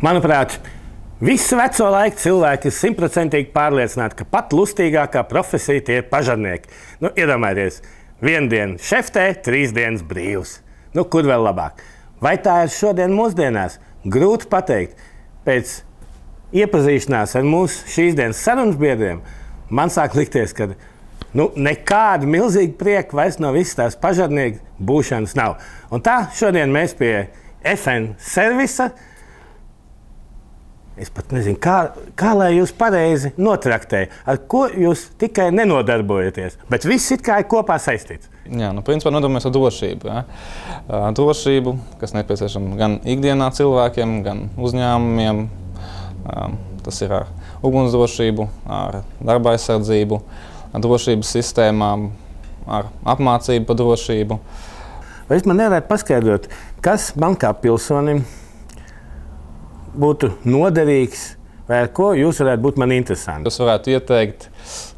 Manuprāt, visu veco laiku cilvēki ir 100% pārliecināti, ka pat lustīgākā profesija tie ir pažarnieki. Iedomājieties, 1 diena šeftē, 3 dienas brīvs. Kur vēl labāk? Vai tā ir šodien mūsdienās? Grūti pateikt. Pēc iepazīšanās ar mūsu šīs dienas sarunas biedriem, man sāk likties, ka nekāda milzīga prieka vairs no visas tās pažarnieku būšanas nav. Un tā šodien mēs pie FN servisa. Es pat nezinu, kā lai jūs pareizi notraktēju, ar ko jūs tikai nenodarbojaties, bet viss it kā ir kopā saistīts. Jā, principā nodarbojamies ar drošību. Ja? Drošību, kas nepieciešama gan ikdienā cilvēkiem, gan uzņēmumiem. Tas ir ar ugunsdrošību, ar darba aizsardzību, ar drošības sistēmām, ar apmācību par drošību. Vai jūs man nevarētu paskaidrot, kas man kā pilsonim būtu noderīgs, vai ar ko jūs varētu būt man interesanti? Es varētu ieteikt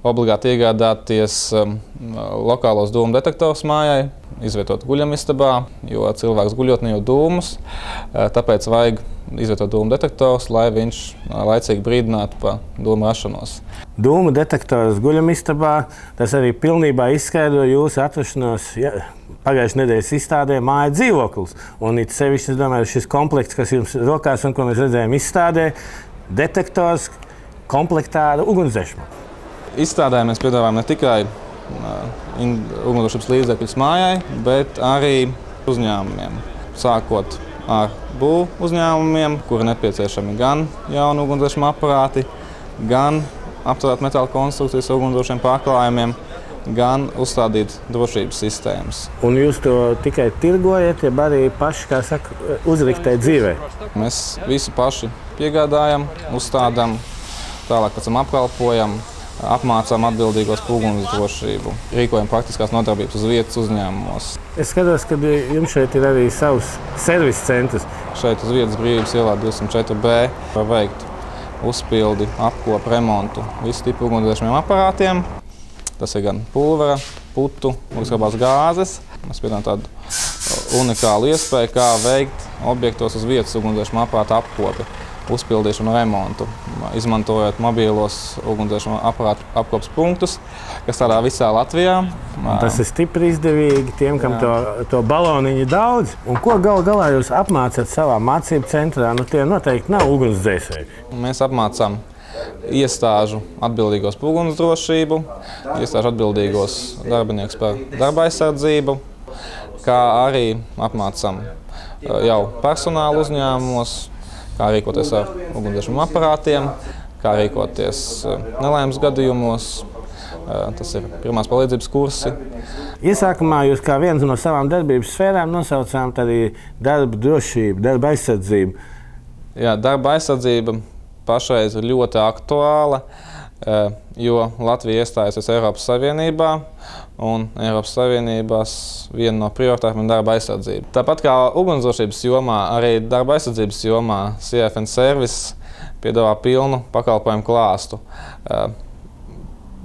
obligāti iegādāties lokālos dūmu detektorus mājai, izvietot guļamistabā, jo cilvēks guļot nejūt dūmus, tāpēc vajag izvietot dūmu detektorus, lai viņš laicīgi brīdinātu par dūmu rašanos. Dūmu detektors guļamistabā, tas arī pilnībā izskaidro jūsu atrašanos pagājušajā nedēļas izstādē Māja dzīvoklis. Un it sevišķi, es domāju, šis komplekts, kas jums rokās un ko mēs redzējām izstādē, detektors komplektā ar ugunsdzēsmu. Izstādē mēs piedāvājam ne tikai ugunsdrošības līdzekļus mājai, bet arī uzņēmumiem. Sākot ar būvu uzņēmumiem, kuri nepieciešami gan jauni ugunsdzēsmu aparāti, gan apstrādāt metāla konstrukcijas ugunsdrošiem pārklājumiem, gan uzstādīt drošības sistēmas. Un jūs to tikai tirgojat, ja arī paši, kā saka, uzriktēt dzīvē? Mēs visu paši piegādājam, uzstādām, tālāk pēc tam apkalpojam, apmācām atbildīgos par ugunsdrošību, rīkojam praktiskās nodarbības uz vietas uzņēmumos. Es skatos, ka jums šeit ir arī savs servisa centrs. Šeit uz vietas Brīvības ielā 204B var veikt uzpildi, apkopu, remontu visu tipu ugunsdzēsmiem aparātiem. Tas ir gan pulvera, putu, ugunskapās gāzes. Mēs piedāvājam tādu unikālu iespēju, kā veikt objektos uz vietas ugunsdzēsmu aparātu apkopi, uzpildīšanu un remontu, izmantojot mobīlos ugunsdzēsmu aparātu apkopes punktus, kas strādā visā Latvijā. Tas ir stipri izdevīgi tiem, kam to baloniņu daudz. Un ko galā jūs apmācat savā mācību centrā? Tie noteikti nav ugunsdzēsēji. Mēs apmācām iestāžu atbildīgos par ugunsdrošību, iestāžu atbildīgos darbiniekus par darba aizsardzību, kā arī apmācām jau personālu uzņēmumos, kā rīkoties ar ugunsdzēsmu aparātiem, kā rīkoties nelaimes gadījumos. Tas ir pirmās palīdzības kursi. Iesākumā jūs kā viens no savām darbības sfērām nosaucām arī darba drošību, darba aizsardzību. Jā, darba aizsardzība pašreiz ir ļoti aktuāla, jo Latvija iestājusies Eiropas Savienībā, un Eiropas Savienībās viena no prioritātēm ir darba aizsardzība. Tāpat kā ugunsdrošības jomā, arī darba aizsardzības jomā FN serviss piedāvā pilnu pakalpojumu klāstu.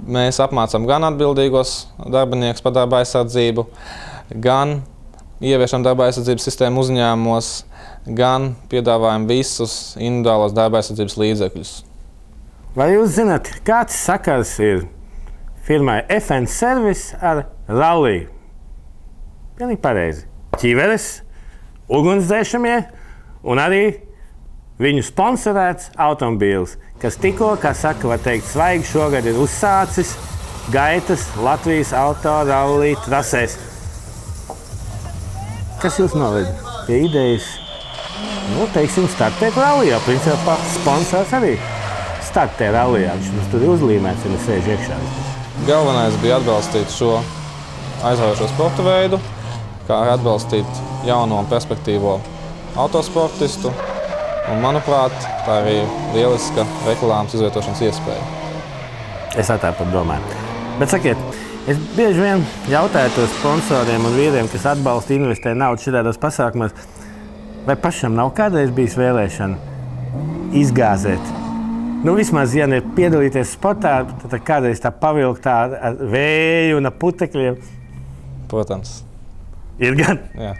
Mēs apmācām gan atbildīgos darbiniekus par darba aizsardzību, gan ieviešam darba aizsardzības sistēmu uzņēmumos, gan piedāvājam visus individuālos darba aizsardzības līdzekļus. Vai jūs zināt, kāds sakars ir firmai FN serviss ar ralliju? Pilnīgi pareizi. Ķiveres, ugunsdzēšamie un arī viņu sponsorēts automobīls, kas tikko, kā saka, var teikt, svaigi šogad ir uzsācis gaitas Latvijas auto rallija trasēs. Kas jūs noved pie idejas, teiksim, startēt rallijā? Principā sponsors arī startē rallijā. Viņš mums tur ir uzlīmēts, ja ne sēž iekšā. Galvenais bija atbalstīt šo aizraujošo sporta veidu, kā arī atbalstīt jauno un perspektīvo autosportistu. Un, manuprāt, tā arī lieliska reklāmas izvietošanas iespēja. Es tāpat domāju. Bet sakiet, es bieži vien jautāju to sponsoriem un vīriem, kas atbalsta investē naudu šitādos pasākumos, vai pašam nav kādreiz bijis vēlēšana izgāzēt? Vismaz, ja ne piedalīties sportā, tad kādreiz tā pavilktā ar vēju un ar putekļiem. Protams. Ir gan? Jā.